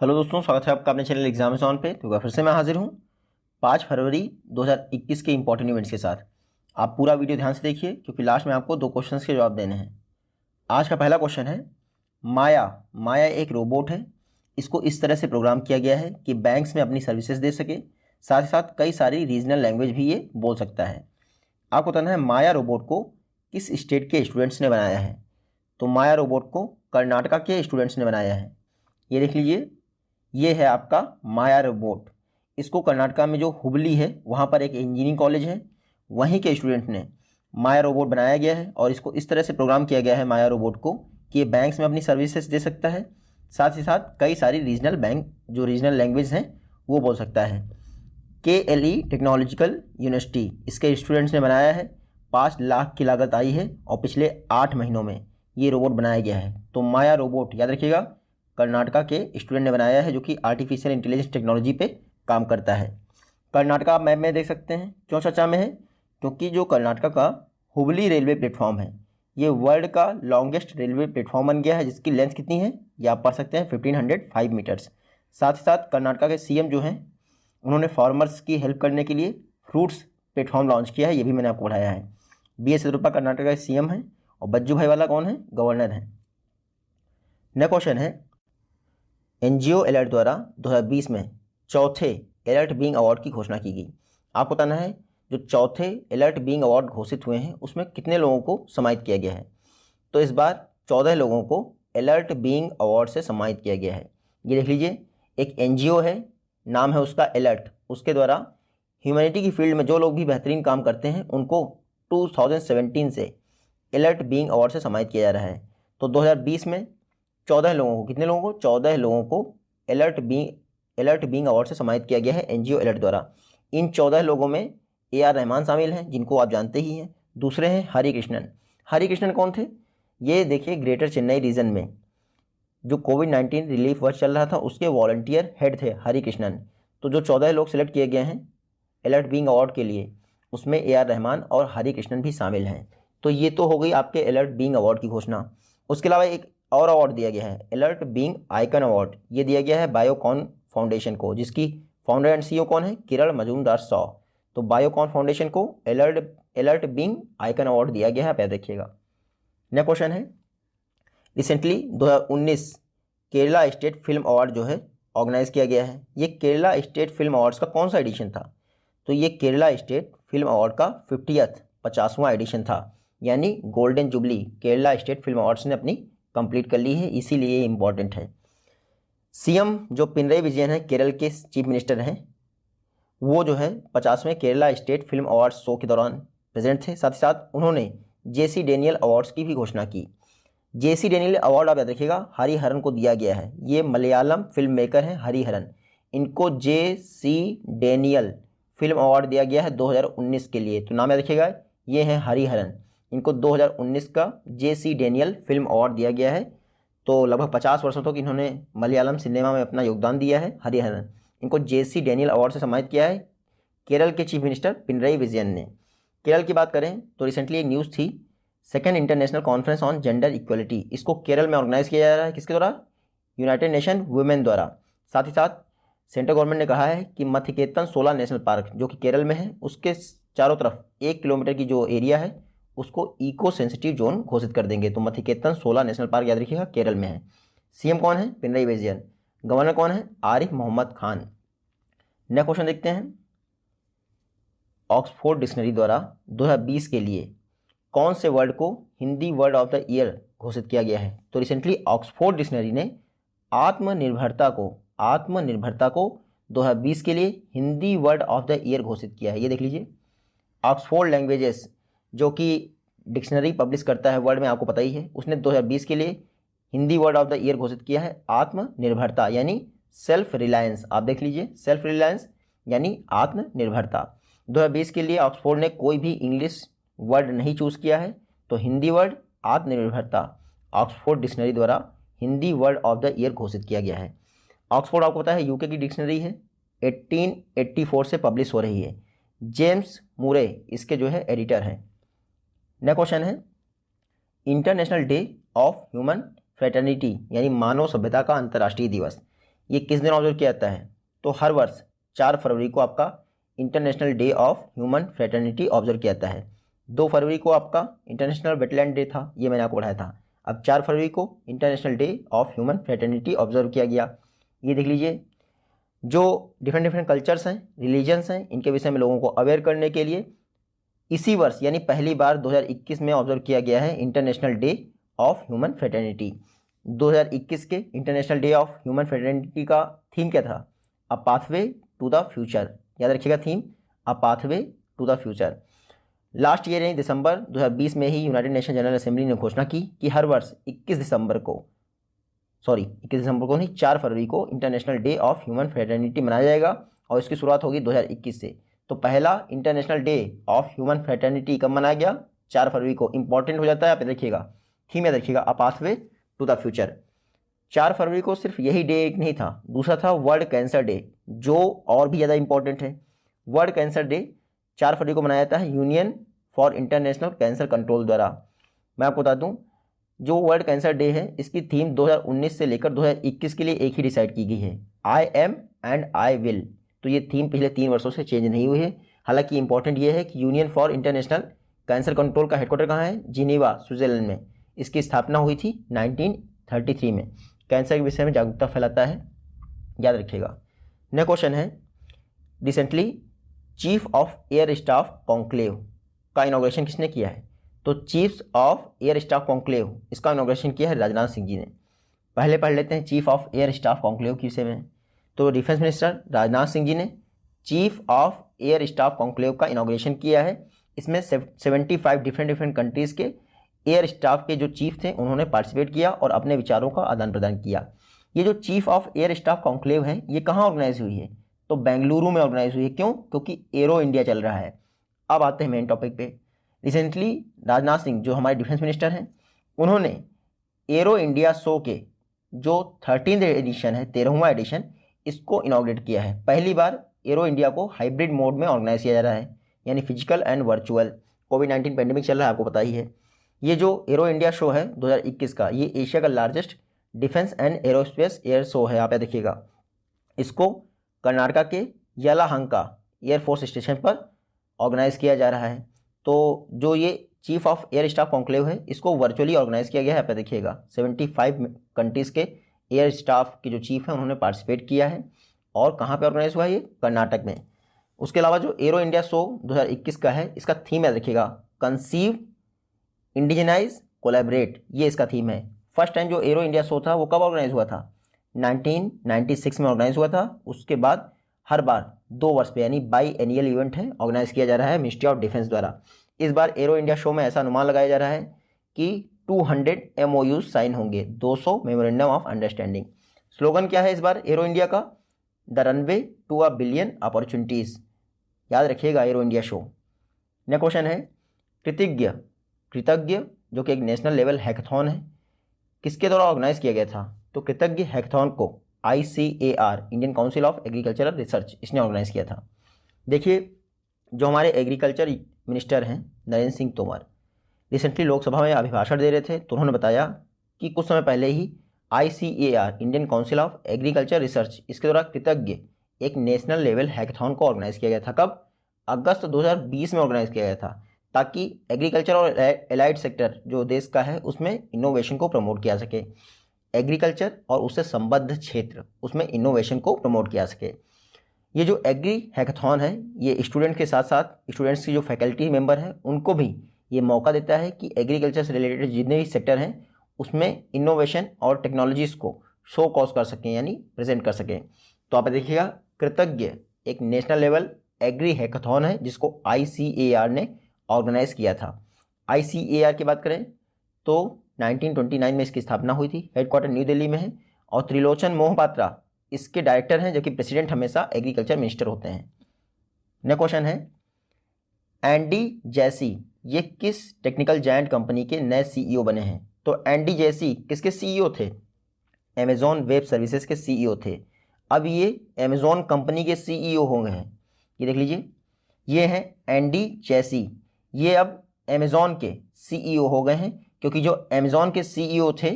Hello दोस्तों, स्वागत है आपका अपने चैनल एग्जामिनेशन पे। तो फिर से मैं हाजिर हूँ 5 फरवरी 2021 के इंपॉर्टेंट इवेंट्स के साथ। आप पूरा वीडियो ध्यान से देखिए क्योंकि लास्ट में आपको 2 क्वेश्चंस के जवाब देने हैं। आज का पहला क्वेश्चन है, माया एक रोबोट है। इसको इस तरह से प्रोग्राम किया गया है कि बैंक्स में अपनी सर्विसेज दे सके, साथ ही साथ कई सारी रीजनल लैंग्वेज भी ये बोल सकता है। आपको बताना है माया रोबोट को किस स्टेट के स्टूडेंट्स ने बनाया है। तो माया रोबोट को कर्नाटका के स्टूडेंट्स ने बनाया है। ये देख लीजिए, ये है आपका माया रोबोट। इसको कर्नाटका में जो हुबली है वहाँ पर एक इंजीनियरिंग कॉलेज है, वहीं के स्टूडेंट ने माया रोबोट बनाया गया है और इसको इस तरह से प्रोग्राम किया गया है माया रोबोट को कि ये बैंक्स में अपनी सर्विसेज दे सकता है, साथ ही साथ कई सारी रीजनल बैंक जो रीजनल लैंग्वेज हैं वो बोल सकता है। KLE टेक्नोलॉजिकल यूनिवर्सिटी इसके स्टूडेंट्स ने बनाया है। 5 लाख की लागत आई है और पिछले 8 महीनों में ये रोबोट बनाया गया है। तो माया रोबोट याद रखिएगा, कर्नाटका के स्टूडेंट ने बनाया है जो कि आर्टिफिशियल इंटेलिजेंस टेक्नोलॉजी पे काम करता है। कर्नाटका मैप में देख सकते हैं। क्यों चर्चा में है? क्योंकि जो कर्नाटका का हुबली रेलवे प्लेटफॉर्म है ये वर्ल्ड का लॉन्गेस्ट रेलवे प्लेटफॉर्म बन गया है, जिसकी लेंथ कितनी है ये आप पढ़ सकते हैं 1505 मीटर्स। साथ ही साथ कर्नाटका के CM जो हैं उन्होंने फार्मर्स की हेल्प करने के लिए फ्रूट्स प्लेटफॉर्म लॉन्च किया है, ये भी मैंने आपको पढ़ाया है। BS येदियुरप्पा कर्नाटका के CM हैं और बज्जू भाई वाला कौन है? गवर्नर हैं। नेक्स्ट क्वेश्चन है, NGO अलर्ट द्वारा 2020 में चौथे अलर्ट बीइंग अवार्ड की घोषणा की गई। आपको बताना है जो चौथे अलर्ट बीइंग अवार्ड घोषित हुए हैं उसमें कितने लोगों को सम्मानित किया गया है। तो इस बार 14 लोगों को अलर्ट बीइंग अवार्ड से सम्मानित किया गया है। ये देख लीजिए, एक NGO है, नाम है उसका अलर्ट। उसके द्वारा ह्यूमैनिटी की फील्ड में जो लोग भी बेहतरीन काम करते हैं उनको 2017 से अलर्ट बीइंग अवार्ड से सम्मानित किया जा रहा है। तो 2020 में 14 लोगों को, कितने लोगों को? 14 लोगों को अलर्ट बीइंग अवार्ड से सम्मानित किया गया है NGO अलर्ट द्वारा। इन 14 लोगों में AR रहमान शामिल हैं जिनको आप जानते ही हैं। दूसरे हैं हरि कृष्णन कौन थे? ये देखिए, ग्रेटर चेन्नई रीजन में जो कोविड-19 रिलीफ वर्क चल रहा था उसके वॉलंटियर हेड थे हरि कृष्णन। तो जो 14 लोग सिलेक्ट किए गए हैं अलर्ट बीइंग अवार्ड के लिए उसमें AR रहमान और हरि कृष्णन भी शामिल हैं। तो ये तो हो गई आपके अलर्ट बीइंग अवार्ड की घोषणा। उसके अलावा एक और अवार्ड दिया गया है, अलर्ट बीइंग आइकन अवार्ड। ये दिया गया है बायोकॉन फाउंडेशन को, जिसकी फाउंडर एंड CEO कौन है? किरण मजूमदार-शॉ। तो बायोकॉन फाउंडेशन को अलर्ट बीइंग आइकन अवार्ड दिया गया है, आप याद रखिएगा। नेक्स्ट क्वेश्चन है, recently 2019 Kerala state film award जो है ऑर्गेनाइज किया गया है। ये केरला स्टेट फिल्म अवार्ड्स का कौन सा एडिशन था? तो ये केरला स्टेट फिल्म अवार्ड का 50वां एडिशन था, यानी golden jubilee Kerala state film awards ने अपनी कंप्लीट कर ली है, इसीलिए ये इंपॉर्टेंट है। CM जो पिनरई विजयन है, केरल के चीफ मिनिस्टर हैं, वो जो है 50वें Kerala state film award show के दौरान प्रेजेंट थे। साथ ही साथ उन्होंने JC डेनियल अवार्ड्स की भी घोषणा की। JC डेनियल अवार्ड आप याद रखिएगा हरिहरन को दिया गया है। ये मलयालम फिल्म मेकर हैं हरिहरन, इनको JC डेनियल फिल्म अवार्ड दिया गया है 2019 के लिए। तो नाम याद रखिएगा, ये हैं हरिहरन, इनको 2019 का JC डेनियल फिल्म अवार्ड दिया गया है। तो लगभग 50 वर्षों तक इन्होंने मलयालम सिनेमा में अपना योगदान दिया है हरिहरन। इनको JC डेनियल अवार्ड से सम्मानित किया है केरल के चीफ मिनिस्टर पिनरई विजयन ने। केरल की बात करें तो रिसेंटली एक न्यूज़ थी, 2nd international conference on gender equality, इसको केरल में ऑर्गेनाइज किया जा रहा है। किसके द्वारा? यूनाइटेड नेशन वुमेन द्वारा। साथ ही साथ सेंट्रल गवर्नमेंट ने कहा है कि मथिकेतन 16 नेशनल पार्क जो कि केरल में है उसके चारों तरफ 1 किलोमीटर की जो एरिया है उसको इको सेंसिटिव जोन घोषित कर देंगे। तो मथिकेतन 16 नेशनल पार्क याद रखिएगा केरल में है। CM कौन है? पिनरई विजयन। गवर्नर कौन है? आरिफ मोहम्मद खान। नेक्स्ट क्वेश्चन देखते हैं, ऑक्सफोर्ड डिक्शनरी द्वारा 2020 के लिए कौन से वर्ड को Hindi word of the year घोषित किया गया है? तो रिसेंटली ऑक्सफोर्ड डिक्शनरी ने आत्मनिर्भरता को 2020 के लिए Hindi word of the year घोषित किया है। ये देख लीजिए, ऑक्सफोर्ड लैंग्वेजेस जो कि डिक्शनरी पब्लिश करता है वर्ड में, आपको पता ही है, उसने 2020 के लिए Hindi word of the year घोषित किया है आत्मनिर्भरता, यानी सेल्फ रिलायंस। आप देख लीजिए, सेल्फ रिलायंस यानी आत्मनिर्भरता। 2020 के लिए ऑक्सफोर्ड ने कोई भी इंग्लिश वर्ड नहीं चूज़ किया है, तो हिंदी वर्ड आत्मनिर्भरता ऑक्सफोर्ड डिक्शनरी द्वारा Hindi word of the year घोषित किया गया है। ऑक्सफोर्ड आपको पता है UK की डिक्शनरी है, 1884 से पब्लिश हो रही है। जेम्स मुरे इसके जो है एडिटर हैं। नेक्स्ट क्वेश्चन है, international day of human fraternity यानी मानव सभ्यता का अंतर्राष्ट्रीय दिवस, ये किस दिन ऑब्जर्व किया जाता है? तो हर वर्ष 4 फरवरी को आपका international day of human fraternity observe किया जाता है। 2 फरवरी को आपका इंटरनेशनल वेटलैंड डे था, ये मैंने आपको पढ़ाया था। अब 4 फरवरी को international day of human fraternity observe किया गया। ये देख लीजिए, जो डिफरेंट कल्चर्स हैं, रिलीजन्स हैं, इनके विषय में लोगों को अवेयर करने के लिए इसी वर्ष यानी पहली बार 2021 में ऑब्जर्व किया गया है international day of human fraternity. 2021 के international day of human fraternity का थीम क्या था? A pathway to the future. याद रखिएगा theme, a pathway to the future. Last year यानी दिसंबर 2020 में ही यूनाइटेड नेशन जनरल असेंबली ने घोषणा की कि हर वर्ष 21 दिसंबर को नहीं, 4 फरवरी को international day of human fraternity मनाया जाएगा और इसकी शुरुआत होगी 2021 से। तो पहला international day of human fraternity कब मनाया गया? 4 फरवरी को। इंपॉर्टेंट हो जाता है, आप याद रखिएगा, थीम याद रखिएगा, a pathway to the future. 4 फरवरी को सिर्फ यही डे एक नहीं था, दूसरा था वर्ल्ड कैंसर डे, जो और भी ज़्यादा इंपॉर्टेंट है। वर्ल्ड कैंसर डे 4 फरवरी को मनाया जाता है union for international cancer control द्वारा। मैं आपको बता दूं, जो वर्ल्ड कैंसर डे है इसकी थीम 2019 से लेकर 2021 के लिए एक ही डिसाइड की गई है, I am and I will. तो ये थीम पिछले 3 वर्षों से चेंज नहीं हुई है। हालांकि इंपॉर्टेंट ये है कि union for international cancer control का हेडक्वार्टर कहाँ है? जिनेवा, स्विट्जरलैंड में। इसकी स्थापना हुई थी 1933 में। कैंसर के विषय में जागरूकता फैलाता है, याद रखिएगा। नेक्स्ट क्वेश्चन है, recently chief of air staff conclave का इनॉग्रेशन किसने किया है? तो chief of air staff conclave, इसका इनॉग्रेशन किया है राजनाथ सिंह जी ने। पहले पढ़ लेते हैं chief of air staff conclave के विषय में। तो डिफेंस मिनिस्टर राजनाथ सिंह जी ने chief of air staff conclave का इनॉग्रेशन किया है। इसमें 75 डिफरेंट कंट्रीज़ के एयर स्टाफ के जो चीफ थे उन्होंने पार्टिसिपेट किया और अपने विचारों का आदान प्रदान किया। ये जो chief of air staff conclave है ये कहाँ ऑर्गेनाइज हुई है? तो बेंगलुरु में ऑर्गेनाइज हुई है। क्यों? क्योंकि एरो इंडिया चल रहा है। अब आते हैं मेन टॉपिक पे। रिसेंटली राजनाथ सिंह जो हमारे डिफेंस मिनिस्टर हैं, उन्होंने एरो इंडिया शो के जो 13th एडिशन है, 13वां एडिशन, इसको इनॉग्रेट किया है। पहली बार एरो इंडिया को हाइब्रिड मोड में ऑर्गेनाइज किया जा रहा है, यानी physical and virtual. Covid pandemic चल रहा है, आपको पता ही है। ये जो एरो इंडिया शो है 2021 का, ये एशिया का largest defence and aerospace air show है। आप देखिएगा, इसको कर्नाटका के यलाहंका एयरफोर्स स्टेशन पर ऑर्गेनाइज किया जा रहा है। तो जो ये chief of air staff conclave है इसको वर्चुअली ऑर्गेनाइज किया गया है। आप देखिएगा 75 कंट्रीज़ के एयर स्टाफ के जो चीफ हैं उन्होंने पार्टिसिपेट किया है। और कहाँ पे ऑर्गेनाइज हुआ है? ये कर्नाटक में। उसके अलावा जो एरो इंडिया शो 2021 का है, इसका थीम याद रखिएगा, कंसीव, इंडिजिनाइज, कोलैबोरेट, ये इसका थीम है। फर्स्ट टाइम जो एरो इंडिया शो था वो कब ऑर्गेनाइज हुआ था? 1996 में ऑर्गेनाइज हुआ था। उसके बाद हर बार 2 वर्ष पे यानी बाई एनियल इवेंट है, ऑर्गेनाइज किया जा रहा है मिनिस्ट्री ऑफ डिफेंस द्वारा। इस बार एरो इंडिया शो में ऐसा अनुमान लगाया जा रहा है कि 200 MOUs साइन होंगे, 200 मेमोरेंडम ऑफ अंडरस्टैंडिंग। स्लोगन क्या है इस बार एरो इंडिया का? The runway to a billion opportunities. याद रखिएगा aero India show. Next question है, कृतज्ञ जो कि एक नेशनल लेवल हैकाथॉन है, किसके द्वारा ऑर्गेनाइज किया गया था? तो कृतज्ञ हैकाथॉन को ICAR, Indian council of agricultural research, इसने ऑर्गेनाइज किया था। देखिए, जो हमारे एग्रीकल्चर मिनिस्टर हैं नरेंद्र सिंह तोमर, रिसेंटली लोकसभा में अभिभाषण दे रहे थे, तो उन्होंने बताया कि कुछ समय पहले ही ICAR, Indian council of agriculture research, इसके द्वारा कृतज्ञ एक नेशनल लेवल हैकाथॉन को ऑर्गेनाइज किया गया था। कब? अगस्त 2020 में ऑर्गेनाइज किया गया था, ताकि एग्रीकल्चर और एलाइड सेक्टर जो देश का है उसमें इनोवेशन को प्रमोट किया सके। एग्रीकल्चर और उससे संबद्ध क्षेत्र, उसमें इनोवेशन को प्रमोट किया सके। ये जो एग्री हैकाथॉन है ये स्टूडेंट के साथ साथ स्टूडेंट्स की जो फैकल्टी मेंबर हैं उनको भी ये मौका देता है कि एग्रीकल्चर से रिलेटेड जितने भी सेक्टर हैं उसमें इनोवेशन और टेक्नोलॉजीज़ को शो कॉज कर सकें, यानी प्रेजेंट कर सकें। तो आप देखिएगा, कृतज्ञ एक नेशनल लेवल एग्री हैकाथॉन है जिसको ICAR ने ऑर्गेनाइज किया था। ICAR की बात करें तो 1929 में इसकी स्थापना हुई थी, हेडक्वार्टर न्यू दिल्ली में है, और त्रिलोचन मोहपात्रा इसके डायरेक्टर हैं, जबकि प्रेसिडेंट हमेशा एग्रीकल्चर मिनिस्टर होते हैं। नेक्स्ट क्वेश्चन है, एंडी जैसी ये किस टेक्निकल जायंट कंपनी के नए CEO बने हैं? तो एंडी जैसी किसके CEO थे? अमेजॉन वेब सर्विसेज के CEO थे। अब ये अमेजॉन कंपनी के CEO हो गए हैं। ये देख लीजिए, ये हैं एंडी जैसी, ये अब अमेजॉन के CEO हो गए हैं, क्योंकि जो अमेजॉन के CEO थे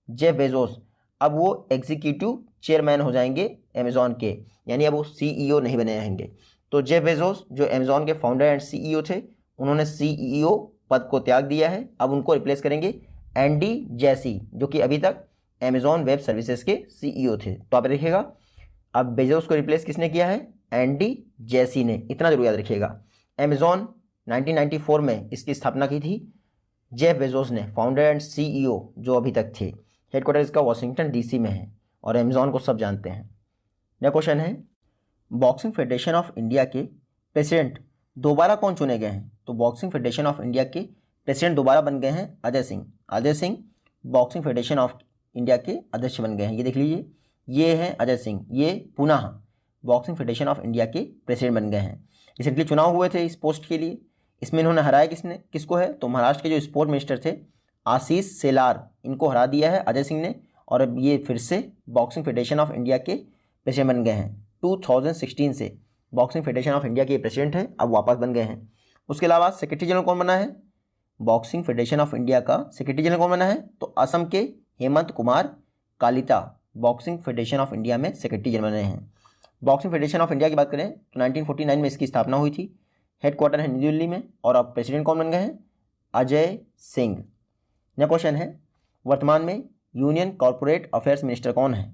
जेफ बेजोस, अब वो एग्जीक्यूटिव चेयरमैन हो जाएंगे अमेज़ॉन के, यानी अब वो CEO नहीं बने रहेंगे। तो जेफ बेजोस जो अमेज़ॉन के फाउंडर एंड CEO थे, उन्होंने CEO पद को त्याग दिया है। अब उनको रिप्लेस करेंगे एंडी जैसी, जो कि अभी तक अमेज़ॉन वेब सर्विसेज के CEO थे। तो आप देखिएगा, अब बेजोस को रिप्लेस किसने किया है? एंडी जैसी ने। इतना जरूर याद रखिएगा। अमेज़ॉन 1994 में इसकी स्थापना की थी जेफ बेजोस ने, फाउंडर एंड CEO जो अभी तक थे। हेडक्वार्टर इसका वाशिंगटन DC में है और अमेज़ॉन को सब जानते हैं। नेक्स्ट क्वेश्चन है, बॉक्सिंग फेडरेशन ऑफ इंडिया के प्रेसिडेंट दोबारा कौन चुने गए हैं? तो बॉक्सिंग फेडरेशन ऑफ इंडिया के प्रेसिडेंट दोबारा बन गए हैं Ajay Singh. Ajay Singh boxing federation of India के अध्यक्ष बन गए हैं। ये देख लीजिए, ये हैं अजय सिंह, ये पुनः बॉक्सिंग फेडरेशन ऑफ इंडिया के प्रेसिडेंट बन गए हैं। रिसेंटली चुनाव हुए थे इस पोस्ट के लिए, इसमें इन्होंने हराया किसको है? तो महाराष्ट्र के जो स्पोर्ट मिनिस्टर थे आशीष शेलार, इनको हरा दिया है अजय सिंह ने, और अब ये फिर से बॉक्सिंग फेडरेशन ऑफ इंडिया के प्रेसिडेंट बन गए हैं। 2016 से बॉक्सिंग फेडरेशन ऑफ इंडिया के प्रेसिडेंट हैं, अब वापस बन गए हैं। उसके अलावा सेक्रेटरी जनरल कौन बना है? बॉक्सिंग फेडरेशन ऑफ इंडिया का सेक्रेटरी जनरल कौन बना है? तो असम के Hemant Kumar Kalita boxing federation of India में सेक्रेटरी जनरल बने हैं। बॉक्सिंग फेडरेशन ऑफ इंडिया की बात करें तो 1949 में इसकी स्थापना हुई थी। हेडक्वार्टर है न्यू दिल्ली में, और अब प्रेसिडेंट कौन बन गए हैं? अजय सिंह। नेक्स्ट क्वेश्चन है, वर्तमान में यूनियन कॉर्पोरेट अफेयर्स मिनिस्टर कौन है?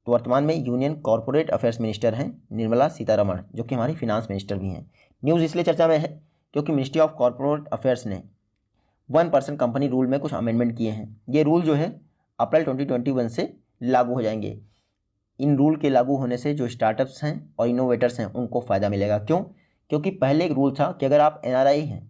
तो वर्तमान में यूनियन कॉर्पोरेट अफेयर्स मिनिस्टर हैं निर्मला सीतारमण, जो कि हमारी फिनांस मिनिस्टर भी हैं। न्यूज़ इसलिए चर्चा में है क्योंकि मिनिस्ट्री ऑफ कॉर्पोरेट अफेयर्स ने 1% कंपनी रूल में कुछ अमेंडमेंट किए हैं। ये रूल जो है अप्रैल 2021 से लागू हो जाएंगे। इन रूल के लागू होने से जो स्टार्टअप्स हैं और इनोवेटर्स हैं उनको फ़ायदा मिलेगा। क्यों? क्योंकि पहले एक रूल था कि अगर आप NRI हैं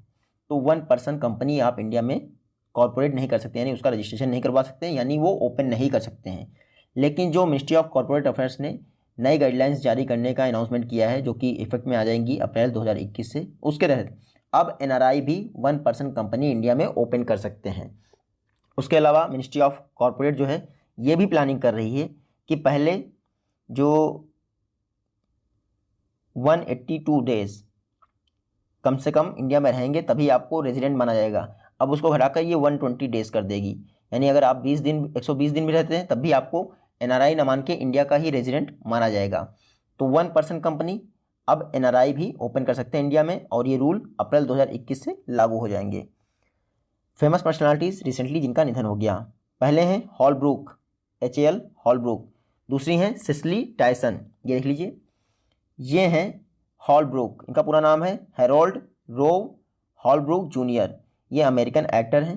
तो 1% कंपनी आप इंडिया में कॉर्पोरेट नहीं कर सकते, यानी उसका रजिस्ट्रेशन नहीं करवा सकते, यानी वो ओपन नहीं कर सकते हैं। लेकिन जो मिनिस्ट्री ऑफ कॉर्पोरेट अफेयर्स ने नई गाइडलाइंस जारी करने का अनाउंसमेंट किया है, जो कि इफेक्ट में आ जाएंगी अप्रैल 2021 से, उसके तहत अब NRI भी 1% कंपनी इंडिया में ओपन कर सकते हैं। उसके अलावा मिनिस्ट्री ऑफ कॉर्पोरेट जो है ये भी प्लानिंग कर रही है कि पहले जो 182 डेज कम से कम इंडिया में रहेंगे तभी आपको रेजिडेंट माना जाएगा, अब उसको घटाकर ये 120 डेज कर देगी। यानी अगर आप 120 दिन भी रहते हैं तब भी आपको NRI न मान के इंडिया का ही रेजिडेंट माना जाएगा। तो 1% कंपनी अब NRI भी ओपन कर सकते हैं इंडिया में, और ये रूल अप्रैल 2021 से लागू हो जाएंगे। फेमस पर्सनालिटीज़ रिसेंटली जिनका निधन हो गया, पहले हैं हॉलब्रूक, HAL हॉलब्रूक। दूसरी हैं सिसिली टायसन, ये देख लीजिए, ये हैं हॉलब्रूक, इनका पूरा नाम है हैरोल्ड रोव हॉलब्रूक जूनियर। ये अमेरिकन एक्टर हैं,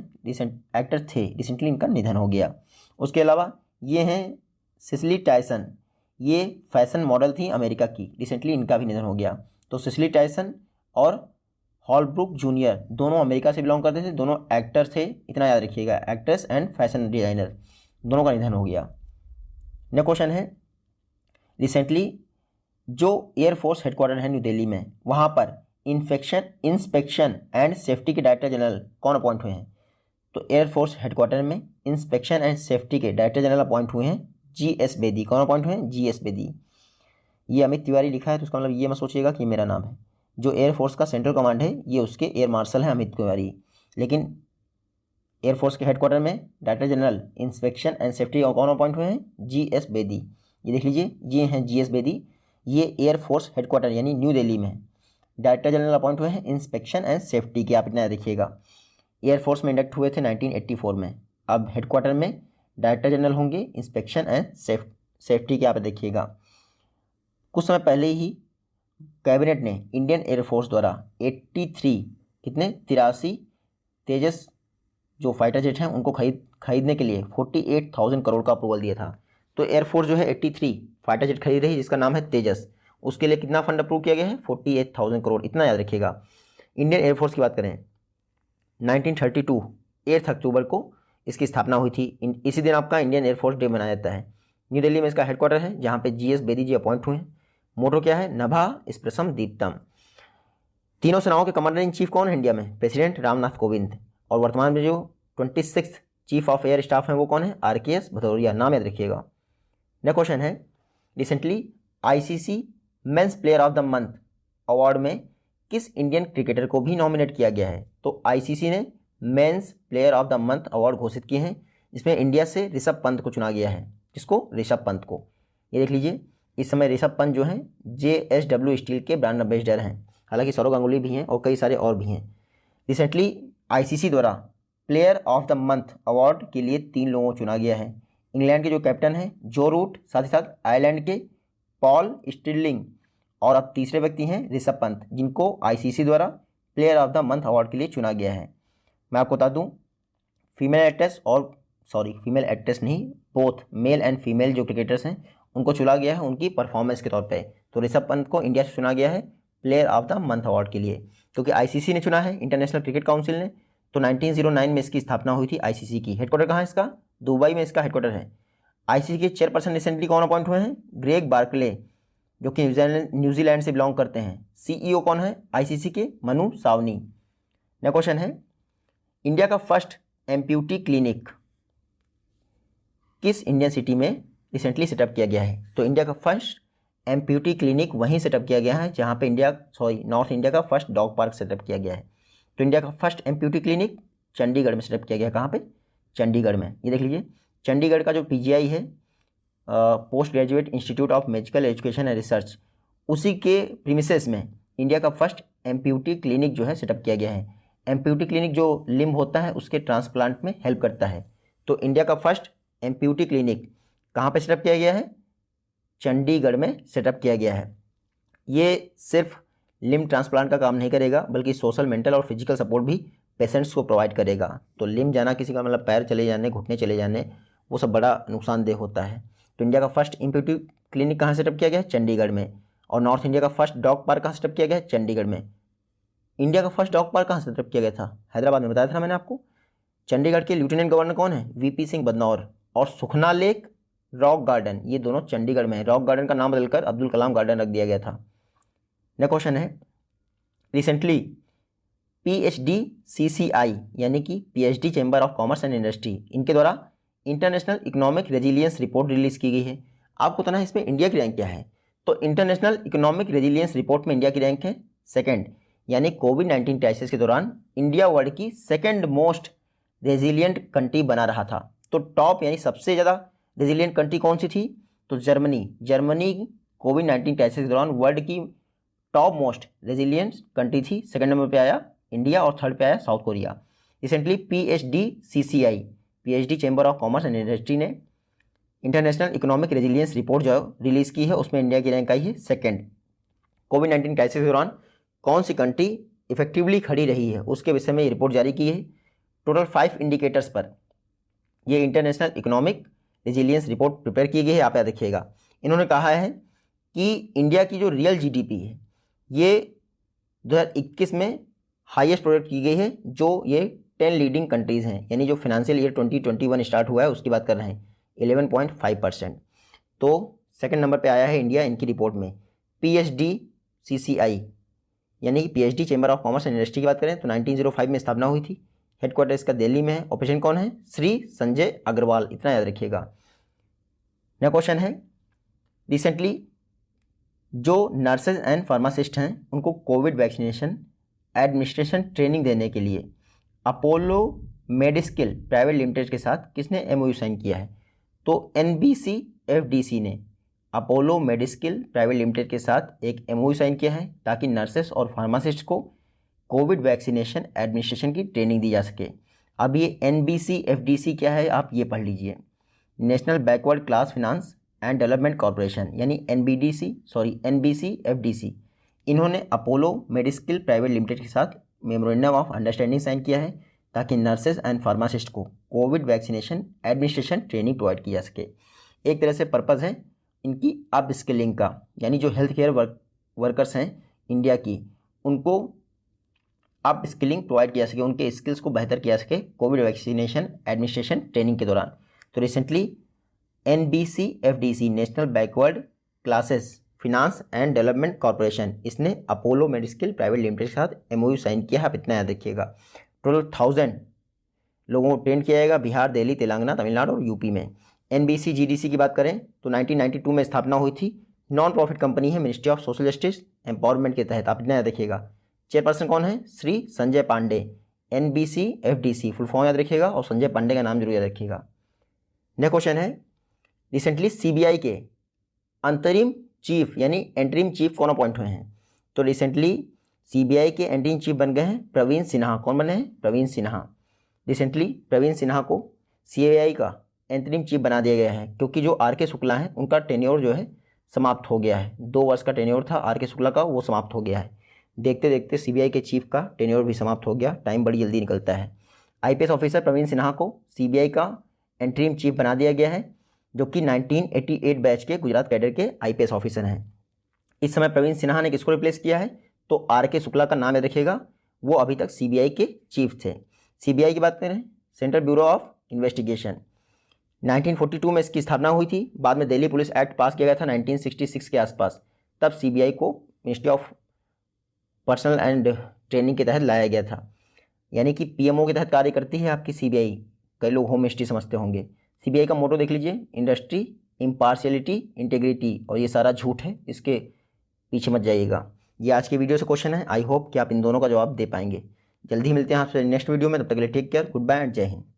एक्टर थे, रिसेंटली इनका निधन हो गया। उसके अलावा ये हैं सिसिली टायसन, ये फैशन मॉडल थी अमेरिका की, रिसेंटली इनका भी निधन हो गया। तो सिसिली टायसन और हॉलब्रूक जूनियर दोनों अमेरिका से बिलोंग करते थे, दोनों एक्टर थे, इतना याद रखिएगा, एक्टर्स एंड फैशन डिज़ाइनर, दोनों का निधन हो गया। नेक्स्ट क्वेश्चन है, रिसेंटली जो एयरफोर्स हेडक्वार्टर है न्यू दिल्ली में, वहाँ पर इंस्पेक्शन एंड सेफ्टी के डायरेक्टर जनरल कौन अपॉइंट हुए हैं? तो एयरफोर्स हेडक्वार्टर में इंस्पेक्शन एंड सेफ्टी के डायरेक्टर जनरल अपॉइंट हुए हैं GS बेदी। कौन अपॉइंट हुए हैं? GS बेदी। ये अमित तिवारी लिखा है तो उसका मतलब ये मत सोचिएगा कि मेरा नाम है। जो एयरफोर्स का सेंट्रल कमांड है ये उसके एयर मार्शल हैं अमित तिवारी, लेकिन एयरफोर्स के हेडक्वार्टर में director general inspection and safety कौन अपॉइंट हुए हैं? GS बेदी। ये देख लीजिए, ये हैं GS बेदी, ये एयरफोर्स हेडक्वार्टर यानी न्यू दिल्ली में डायरेक्टर जनरल अपॉइंट हुए हैं इंस्पेक्शन एंड सेफ्टी के। आप इतना देखिएगा, एयरफोर्स में इंडक्ट हुए थे 1984 में, अब हेडक्वार्टर में डायरेक्टर जनरल होंगे इंस्पेक्शन एंड सेफ्टी के। आप देखिएगा, कुछ समय पहले ही कैबिनेट ने इंडियन एयरफोर्स द्वारा 83 तेजस जो फाइटर जेट हैं उनको खरीदने के लिए 48,000 करोड़ का अप्रूवल दिया था। तो एयरफोर्स जो है 83 फाइटर जेट खरीद रही है जिसका नाम है तेजस, उसके लिए कितना फंड अप्रूव किया गया है? 48,000 करोड़, इतना याद रखिएगा। इंडियन एयरफोर्स की बात करें 1932 8 अक्टूबर को इसकी स्थापना हुई थी। इसी दिन आपका इंडियन एयरफोर्स डे मनाया जाता है। न्यू दिल्ली में इसका हेडक्वार्टर है जहाँ पे GS बेदी जी अपॉइंट हुए हैं। मोटो क्या है? नभा स्पृशम दीप्तम। तीनों सेनाओं के कमांडर इन चीफ कौन है इंडिया में? प्रेसिडेंट रामनाथ कोविंद। और वर्तमान में जो 26th chief of air staff हैं वो कौन है? RKS भदौरिया, नाम याद रखिएगा। नेक्स्ट क्वेश्चन है, recently ICC men's player of the month award में किस इंडियन क्रिकेटर को भी नॉमिनेट किया गया है? तो ICC ने men's player of the month award घोषित किए हैं, जिसमें इंडिया से ऋषभ पंत को चुना गया है। किसको? ऋषभ पंत को। ये देख लीजिए, इस समय ऋषभ पंत जो हैं JSW स्टील के ब्रांड एम्बेसडर हैं। हालांकि सौरव गांगुली भी हैं और कई सारे और भी हैं। रिसेंटली ICC द्वारा player of the month award के लिए 3 लोगों को चुना गया है। इंग्लैंड के जो कैप्टन हैं जो रूट, साथ ही साथ आयरलैंड के पॉल स्टिरलिंग, और अब तीसरे व्यक्ति हैं ऋषभ पंत, जिनको ICC द्वारा player of the month award के लिए चुना गया है। मैं आपको बता दूं, फीमेल एक्ट्रेस नहीं, बोथ मेल एंड फीमेल जो क्रिकेटर्स हैं उनको चुना गया है उनकी परफॉर्मेंस के तौर पे। तो ऋषभ पंत को इंडिया से चुना गया है player of the month award के लिए, क्योंकि ICC ने चुना है, इंटरनेशनल क्रिकेट काउंसिल ने। तो 1909 में इसकी स्थापना हुई थी ICC की। हेडक्वार्टर कहाँ है इसका? दुबई में इसका हेडक्वार्टर है। ICC के चेयरपर्सन रिसेंटली कौन अपॉइंट हुए हैं? ग्रेग बार्कले, जो कि न्यूजीलैंड से बिलोंग करते हैं। CEO कौन है ICC के? मनु सावनी। नेक्स्ट क्वेश्चन है, इंडिया का फर्स्ट एम्प्यूटी क्लिनिक किस इंडियन सिटी में रिसेंटली सेटअप किया गया है? तो इंडिया का फर्स्ट एम्प्यूटी क्लिनिक वहीं सेटअप किया गया है जहाँ पे नॉर्थ इंडिया का फर्स्ट डॉग पार्क सेटअप किया गया है। तो इंडिया का फर्स्ट एम्प्यूटी क्लिनिक चंडीगढ़ में सेटअप किया गया है। कहाँ पे? चंडीगढ़ में। ये देख लीजिए, चंडीगढ़ का जो PGI है, post graduate institute of medical education and research, उसी के प्रीमिसेस में इंडिया का फर्स्ट एम्प्यूटी क्लिनिक जो है सेटअप किया गया है। एम्प्यूटी क्लिनिक जो लिम्ब होता है उसके ट्रांसप्लांट में हेल्प करता है। तो इंडिया का फर्स्ट एम्प्यूटी क्लिनिक कहाँ पे सेटअप किया गया है? चंडीगढ़ में सेटअप किया गया है। ये सिर्फ लिम्ब ट्रांसप्लांट का काम नहीं करेगा, बल्कि सोशल, मेंटल और फिजिकल सपोर्ट भी पेशेंट्स को प्रोवाइड करेगा। तो लिम्ब जाना, किसी का मतलब पैर चले जाने, घुटने चले जाने, वो सब बड़ा नुकसानदेह होता है। तो इंडिया का फर्स्ट एम्प्यूटी क्लिनिक कहाँ सेटअप किया गया है? चंडीगढ़ में। और नॉर्थ इंडिया का फर्स्ट डॉग पार्क कहाँ सेटअप किया गया है? चंडीगढ़ में। इंडिया का फर्स्ट डॉग पार्क कहाँ सेटअप किया गया था? हैदराबाद में। बताया था मैंने आपको। चंडीगढ़ के लेफ्टिनेंट गवर्नर कौन है? VP सिंह बदनौर। और सुखना लेक, रॉक गार्डन, ये दोनों चंडीगढ़ में है। रॉक गार्डन का नाम बदलकर अब्दुल कलाम गार्डन रख दिया गया था। नेक्स्ट क्वेश्चन है, रिसेंटली PHDCCI यानी कि PhD chamber of commerce and industry, इनके द्वारा international economic resilience report release की गई है। आपको पता है इसमें इंडिया की रैंक क्या है? तो इंटरनेशनल इकोनॉमिक रेजिलियंस रिपोर्ट में इंडिया की रैंक है सेकंड, यानी कोविड-19 क्राइसिस के दौरान इंडिया वर्ल्ड की सेकंड मोस्ट रेजिलियंट कंट्री बना रहा था। तो टॉप यानी सबसे ज़्यादा रेजिलियंट कंट्री कौन सी थी? तो जर्मनी कोविड-19 क्राइसिस के दौरान वर्ल्ड की टॉप मोस्ट रेजिलियंट कंट्री थी। सेकंड नंबर पे आया इंडिया और थर्ड पे आया south Korea. Recently PHDCCI, PhD chamber of commerce and industry ने इंटरनेशनल इकोनॉमिक रेजिलियंस रिपोर्ट जो रिलीज़ की है, उसमें इंडिया की रैंक आई है सेकंड। कोविड-19 क्राइसिस के दौरान कौन सी कंट्री इफेक्टिवली खड़ी रही है, उसके विषय में ये रिपोर्ट जारी की है। टोटल 5 इंडिकेटर्स पर ये international economic resilience report prepare की गई है। आप याद रखिएगा, इन्होंने कहा है कि इंडिया की जो रियल GDP है ये 2021 में हाईएस्ट प्रोजेक्ट की गई है, जो ये 10 लीडिंग कंट्रीज़ हैं, यानी जो फाइनेंशियल ईयर 2021 स्टार्ट हुआ है उसकी बात कर रहे हैं, 11.5%। तो सेकंड नंबर पे आया है इंडिया इनकी रिपोर्ट में। PHDCCI यानी कि PhD chamber of commerce and industry की बात करें तो 1905 में स्थापना हुई थी। हेडक्वार्टर इसका दिल्ली में है। ऑपरेशन कौन है? श्री संजय अग्रवाल, इतना याद रखिएगा। नेक्स्ट क्वेश्चन है, रिसेंटली जो नर्सेज एंड फार्मासिस्ट हैं उनको कोविड वैक्सीनेशन एडमिनिस्ट्रेशन ट्रेनिंग देने के लिए अपोलो मेडिस्किल प्राइवेट लिमिटेड के साथ किसने MOU साइन किया है? तो NBCFDC ने अपोलो मेडिस्किल प्राइवेट लिमिटेड के साथ एक MOU साइन किया है ताकि नर्सेस और फार्मासिस्ट को कोविड वैक्सीनेशन एडमिनिस्ट्रेशन की ट्रेनिंग दी जा सके। अब ये NBCFDC क्या है आप ये पढ़ लीजिए, national backward class finance and development corporation, यानी NBCFDC। इन्होंने अपोलो मेडिस्किल प्राइवेट लिमिटेड के साथ मेमोरेंडम ऑफ अंडरस्टैंडिंग साइन किया है ताकि नर्सेज एंड फार्मासिस्ट को Covid vaccination administration training provide की जा सके। एक तरह से पर्पज़ है इनकी अप स्किलिंग का, यानी जो हेल्थ केयर वर्कर्स हैं इंडिया की, उनको अप स्किलिंग प्रोवाइड किया सके, उनके स्किल्स को बेहतर किया सके कोविड वैक्सीनेशन एडमिनिस्ट्रेशन ट्रेनिंग के दौरान। तो recently NBCFDC national backward classes finance and development corporation, इसने अपोलो मेडिस्किल प्राइवेट लिमिटेड के साथ MOU साइन किया है। आप इतना याद रखिएगा। टोटल 1000 लोगों को ट्रेन किया जाएगा बिहार, दिल्ली, तेलंगाना, तमिलनाडु और यूपी में। NBCGDC की बात करें तो 1992 में स्थापना हुई थी। नॉन प्रॉफिट कंपनी है, ministry of social justice empowerment के तहत। आप इतना याद रखिएगा। चेयरपर्सन कौन है? Shri Sanjay Pandey. NBCFDC full form याद रखिएगा और संजय पांडे का नाम जरूर याद रखिएगा। नेक्स्ट क्वेश्चन है, रिसेंटली CBI के अंतरिम चीफ यानी एंटरिम चीफ कौन अपॉइंट हुए हैं? तो रिसेंटली सीबीआई के एंटरिम चीफ बन गए हैं प्रवीण सिन्हा। कौन बने हैं? प्रवीण सिन्हा। रिसेंटली प्रवीण सिन्हा को सीबीआई का एंटरिम चीफ बना दिया गया है, क्योंकि जो आर के शुक्ला हैं उनका टेन्योर जो है समाप्त हो गया है। 2 वर्ष का टेन्योर था आर के शुक्ला का, वो समाप्त हो गया है। देखते देखते सीबीआई के चीफ का टेन्योर भी समाप्त हो गया। टाइम बड़ी जल्दी निकलता है। आईपीएस ऑफिसर प्रवीण सिन्हा को सीबीआई का एंटरिम चीफ बना दिया गया है, जो कि 1988 बैच के गुजरात कैडर के आईपीएस ऑफिसर हैं। इस समय प्रवीण सिन्हा ने किसको रिप्लेस किया है? तो आर के शुक्ला का नाम याद रखिएगा, वो अभी तक सीबीआई के चीफ थे। सीबीआई की बात करें, सेंट्रल ब्यूरो ऑफ इन्वेस्टिगेशन, 1942 में इसकी स्थापना हुई थी। बाद में दिल्ली पुलिस एक्ट पास किया गया था 1966 के आसपास, तब सीबीआई को ministry of personal and training के तहत लाया गया था। यानी कि पीएमओ के तहत कार्य करती है आपकी सीबीआई। कई लोग होम मिनिस्ट्री समझते होंगे। सीबीआई का मोटो देख लीजिए, इंडस्ट्री, इम्पार्शियलिटी, इंटीग्रिटी, और ये सारा झूठ है, इसके पीछे मत जाइएगा। ये आज के वीडियो से क्वेश्चन है। आई होप कि आप इन दोनों का जवाब दे पाएंगे। जल्दी मिलते हैं आपसे नेक्स्ट वीडियो में, तब तक के लिए take care, goodbye and जय हिंद।